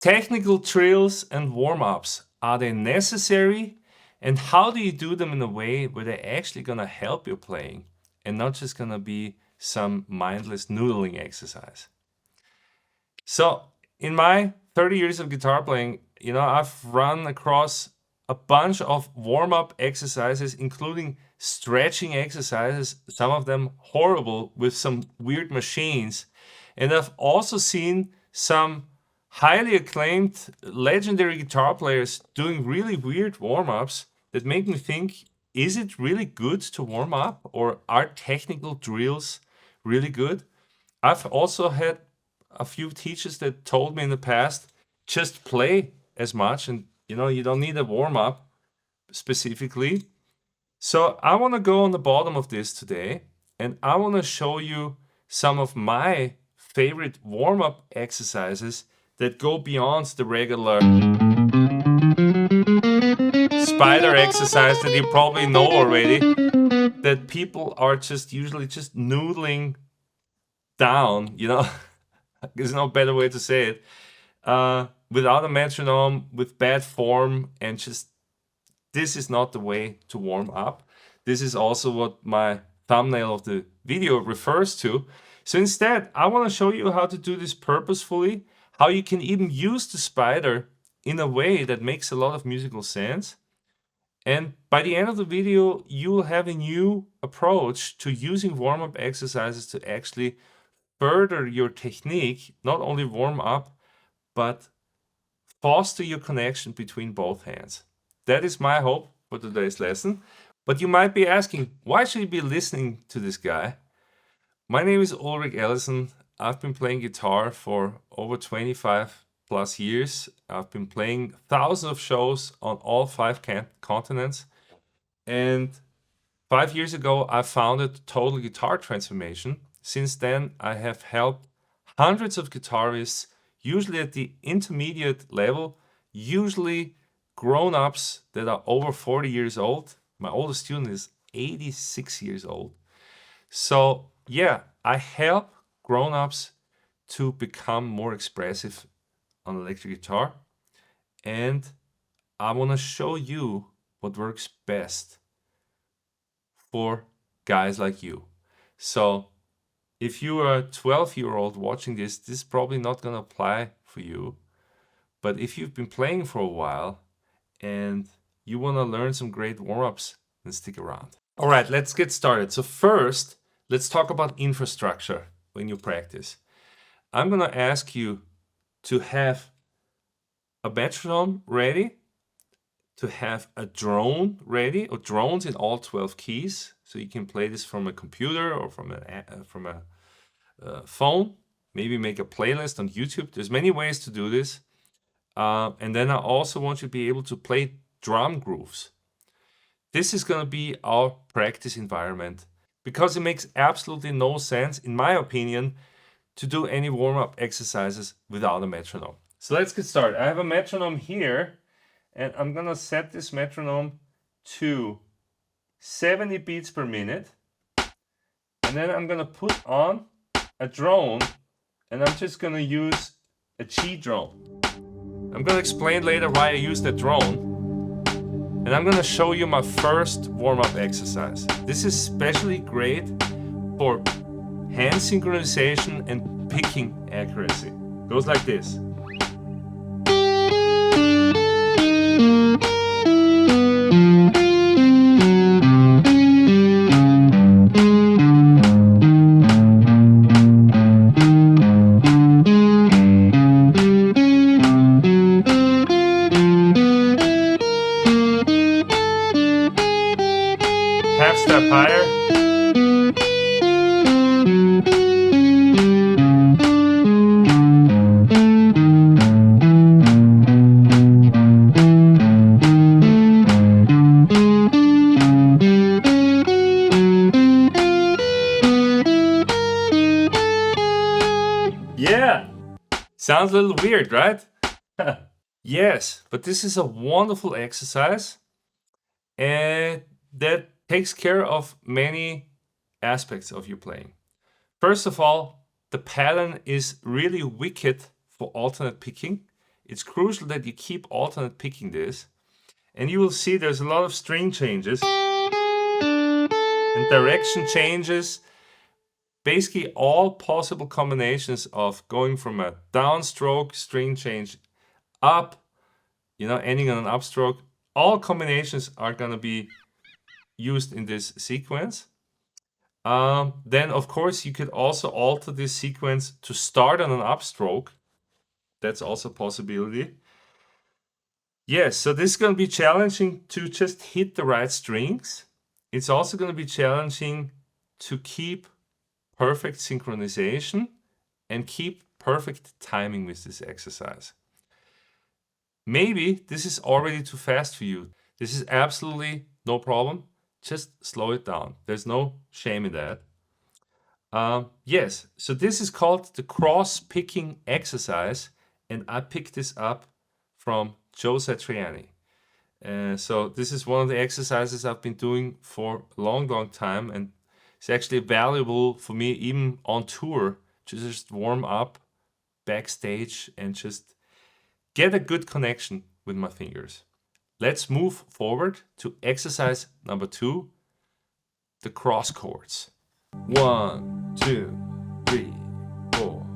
Technical drills and warm-ups, are they necessary? And how do you do them in a way where they're actually gonna help your playing and not just gonna be some mindless noodling exercise? So in my 30 years of guitar playing, I've run across a bunch of warm-up exercises, including stretching exercises, some of them horrible with some weird machines. And I've also seen some highly acclaimed legendary guitar players doing really weird warm-ups that make me think, is it really good to warm up, or are technical drills really good? I've also had a few teachers that told me in the past, just play as much and you don't need a warm-up specifically. So I want to go on the bottom of this today, and I want to show you some of my favorite warm-up exercises that go beyond the regular spider exercise that you probably know already, that people are just usually just noodling down, there's no better way to say it, without a metronome, with bad form, and just this is not the way to warm up. This is also what my thumbnail of the video refers to. So instead, I want to show you how to do this purposefully, how you can even use the spider in a way that makes a lot of musical sense. And by the end of the video, you will have a new approach to using warm-up exercises to actually further your technique, not only warm up, but foster your connection between both hands. That is my hope for today's lesson. But you might be asking, why should you be listening to this guy? My name is Ulrich Ellison. I've been playing guitar for over 25 plus years. I've been playing thousands of shows on all 5 continents. And 5 years ago, I founded Total Guitar Transformation. Since then, I have helped hundreds of guitarists, usually at the intermediate level, usually grown-ups that are over 40 years old. My oldest student is 86 years old. So yeah, I help grown-ups to become more expressive on electric guitar. And I want to show you what works best for guys like you. So if you are a 12-year-old watching this, this is probably not going to apply for you. But if you've been playing for a while and you want to learn some great warm-ups, then stick around. All right, let's get started. So first, let's talk about infrastructure when you practice. I'm going to ask you to have a metronome ready, to have a drone ready, or drones in all 12 keys. So you can play this from a computer or from a phone. Maybe make a playlist on YouTube. There's many ways to do this. And then I also want you to be able to play drum grooves. This is going to be our practice environment, because it makes absolutely no sense, in my opinion, to do any warm-up exercises without a metronome. So let's get started. I have a metronome here, and I'm going to set this metronome to 70 beats per minute. And then I'm going to put on a drone, and I'm just going to use a G drone. I'm going to explain later why I use that drone. And I'm going to show you my first warm-up exercise. This is especially great for hand synchronization and picking accuracy. It goes like this. Half step higher. Yeah, sounds a little weird, right? Yes, but this is a wonderful exercise, and that takes care of many aspects of your playing. First of all, the pattern is really wicked for alternate picking. it's crucial that you keep alternate picking this. And you will see there's a lot of string changes and direction changes. Basically all possible combinations of going from a downstroke string change up, ending on an upstroke. All combinations are going to be used in this sequence. Then, of course, you could also alter this sequence to start on an upstroke. That's also a possibility. Yes, so this is going to be challenging to just hit the right strings. It's also going to be challenging to keep perfect synchronization and keep perfect timing with this exercise. Maybe this is already too fast for you. This is absolutely no problem. Just slow it down. There's no shame in that. Yes, so this is called the cross-picking exercise, and I picked this up from José Feliciano. So this is one of the exercises I've been doing for a long time, and it's actually valuable for me even on tour to just warm up backstage and just get a good connection with my fingers. Let's move forward to exercise number 2, the cross chords. 1, 2, 3, 4.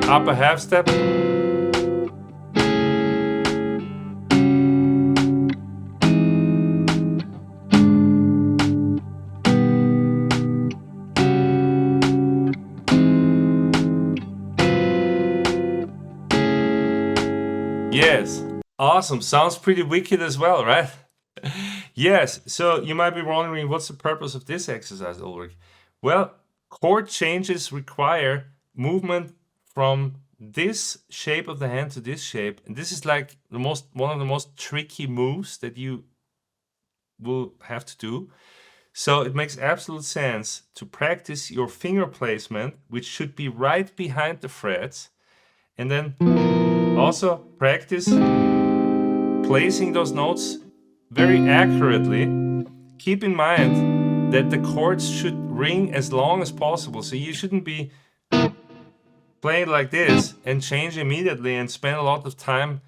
Up a half step. Yes, awesome. Sounds pretty wicked as well, right? Yes, so you might be wondering, what's the purpose of this exercise, Ulrich? Well, chord changes require movement from this shape of the hand to this shape, and this is like one of the most tricky moves that you will have to do. So it makes absolute sense to practice your finger placement, which should be right behind the frets, and then also practice placing those notes very accurately. Keep in mind that the chords should ring as long as possible, so you shouldn't be playing like this and change immediately and spend a lot of time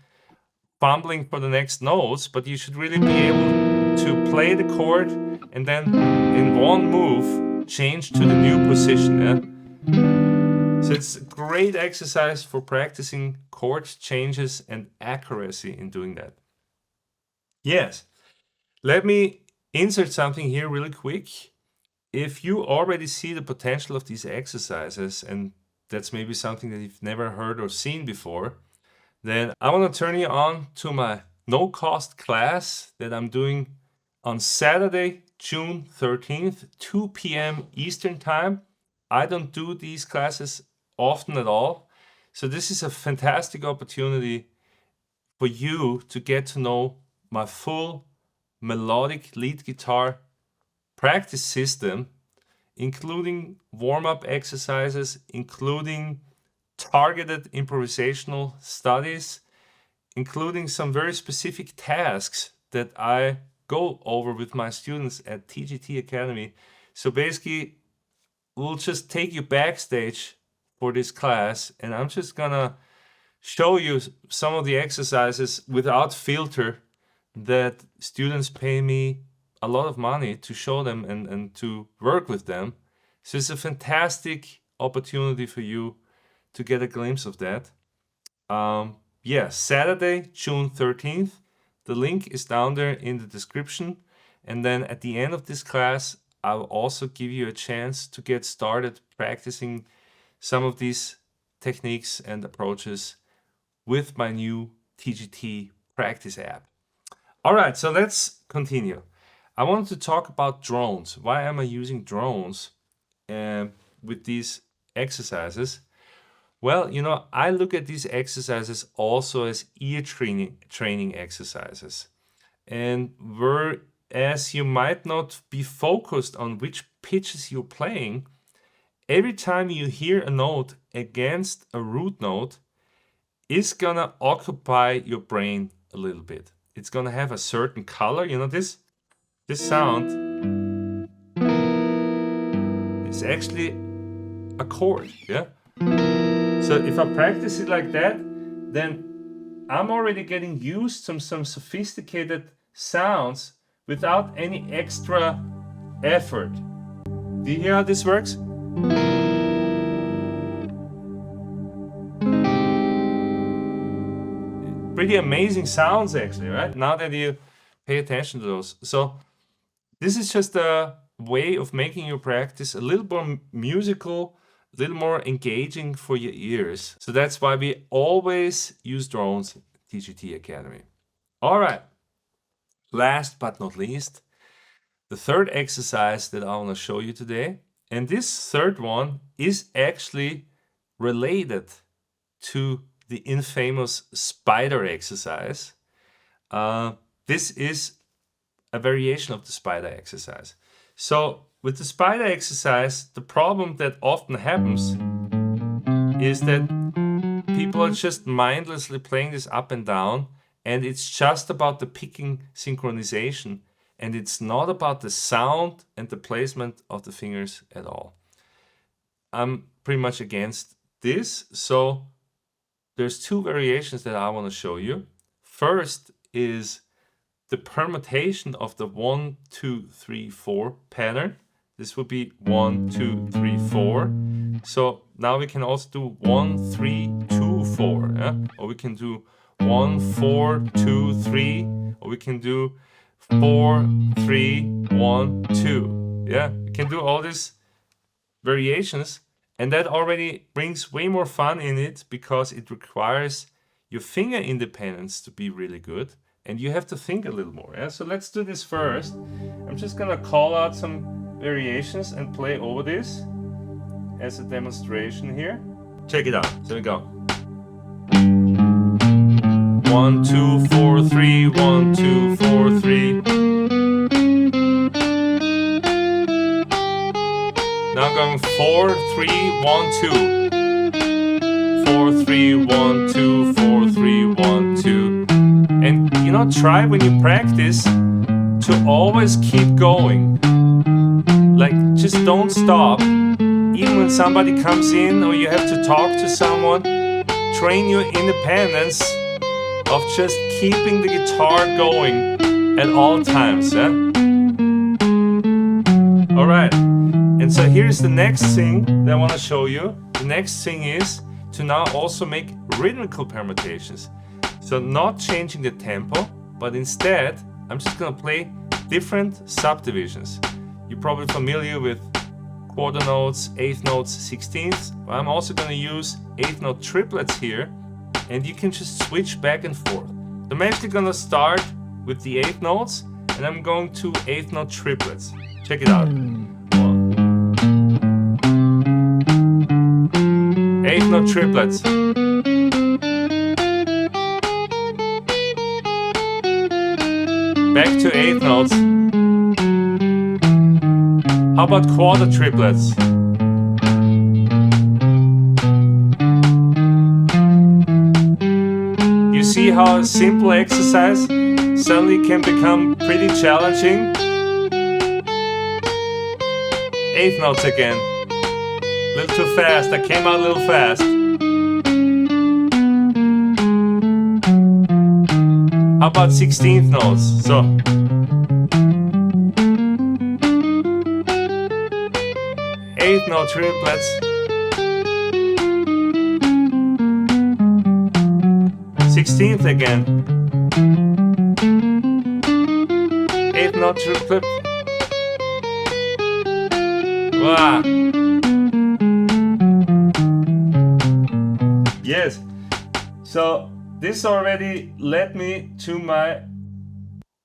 fumbling for the next notes, but you should really be able to play the chord and then in one move change to the new position. Yeah? So it's a great exercise for practicing chord changes and accuracy in doing that. Yes, let me insert something here really quick. If you already see the potential of these exercises, and that's maybe something that you've never heard or seen before, then I want to turn you on to my no-cost class that I'm doing on Saturday, June 13th, 2 p.m. Eastern Time. I don't do these classes often at all, so this is a fantastic opportunity for you to get to know my full melodic lead guitar practice system, including warm-up exercises, including targeted improvisational studies, including some very specific tasks that I go over with my students at TGT Academy. So basically, we'll just take you backstage for this class, and I'm just gonna show you some of the exercises without filter that students pay me a lot of money to show them and to work with them. So it's a fantastic opportunity for you to get a glimpse of that. Saturday, June 13th. The link is down there in the description. And then at the end of this class, I'll also give you a chance to get started practicing some of these techniques and approaches with my new TGT Practice App. All right, so let's continue. I wanted to talk about drones. Why am I using drones with these exercises? Well, I look at these exercises also as ear training exercises. And whereas you might not be focused on which pitches you're playing, every time you hear a note against a root note, is gonna occupy your brain a little bit. It's gonna have a certain color. You know, this sound is actually a chord, yeah? So if I practice it like that, then I'm already getting used to some sophisticated sounds without any extra effort. Do you hear how this works? Pretty amazing sounds actually, right? Now that you pay attention to those. So this is just a way of making your practice a little more musical, a little more engaging for your ears. So that's why we always use drones at TGT Academy. All right. Last but not least, the third exercise that I want to show you today. And this third one is actually related to the infamous spider exercise. This is a variation of the spider exercise. So with the spider exercise, the problem that often happens is that people are just mindlessly playing this up and down, and it's just about the picking synchronization, and it's not about the sound and the placement of the fingers at all. I'm pretty much against this, so there's two variations that I want to show you. First is the permutation of the 1, 2, 3, 4 pattern. This would be 1, 2, 3, 4. So now we can also do 1, 3, 2, 4. Yeah? Or we can do 1, 4, 2, 3. Or we can do 4, 3, 1, 2. Yeah, we can do all these variations. And that already brings way more fun in it because it requires your finger independence to be really good. And you have to think a little more. Yeah? So let's do this first. I'm just gonna call out some variations and play over this as a demonstration here. Check it out. So we go. 1, 2, 4, 3, 1, 2, 4, 3. Now I'm going 4, 3, 1, 2. 4, 3, 1, 2, 4, 3, 1, 2. And you know, try when you practice to always keep going. Like, just don't stop. Even when somebody comes in or you have to talk to someone, train your independence of just keeping the guitar going at all times. Yeah? Alright, and so here's the next thing that I want to show you. The next thing is to now also make rhythmical permutations. So not changing the tempo, but instead I'm just gonna play different subdivisions. You're probably familiar with quarter notes, eighth notes, 16ths. Well, I'm also gonna use eighth note triplets here, and you can just switch back and forth. So I'm actually gonna start with the eighth notes, and I'm going to eighth note triplets. Check it out. Eighth note triplets. Back to eighth notes. How about quarter triplets? You see how a simple exercise suddenly can become pretty challenging? Eighth notes again. A little too fast. I came out a little fast. How about 16th notes? So. Eighth note triplets. 16th again. Eighth note triplet. Wow. Yes. So this already led me to my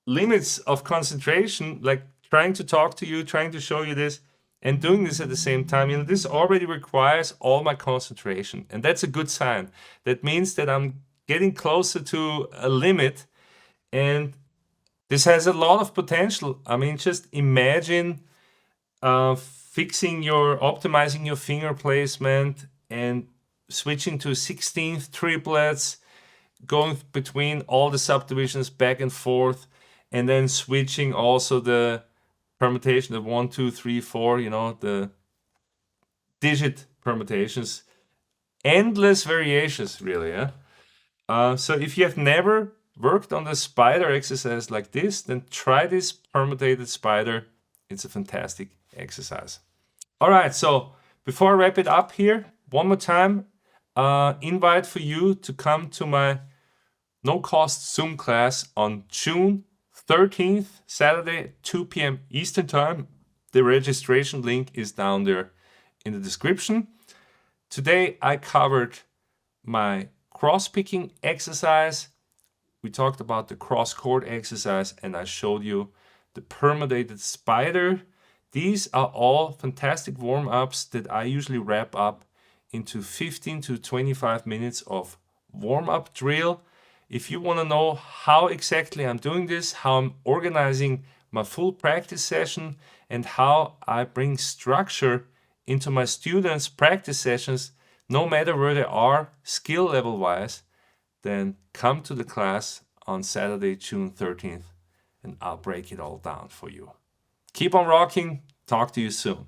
limits of concentration, like trying to talk to you, trying to show you this, and doing this at the same time. You know, this already requires all my concentration, and that's a good sign. That means that I'm getting closer to a limit, and this has a lot of potential. I mean, just imagine optimizing your finger placement and switching to 16th triplets, going between all the subdivisions back and forth, and then switching also the permutation, the 1, 2, 3, 4, the digit permutations. Endless variations, really. Yeah. So if you have never worked on the spider exercise like this, then try this permutated spider. It's a fantastic exercise. All right, so before I wrap it up here, one more time, invite for you to come to my no-cost Zoom class on June 13th, Saturday, 2 p.m. Eastern Time. The registration link is down there in the description. Today I covered my cross-picking exercise. We talked about the cross-chord exercise, and I showed you the permutated spider. These are all fantastic warm-ups that I usually wrap up into 15 to 25 minutes of warm-up drill. If you want to know how exactly I'm doing this, how I'm organizing my full practice session, and how I bring structure into my students' practice sessions, no matter where they are skill level wise, then come to the class on Saturday, June 13th, and I'll break it all down for you. Keep on rocking. Talk to you soon.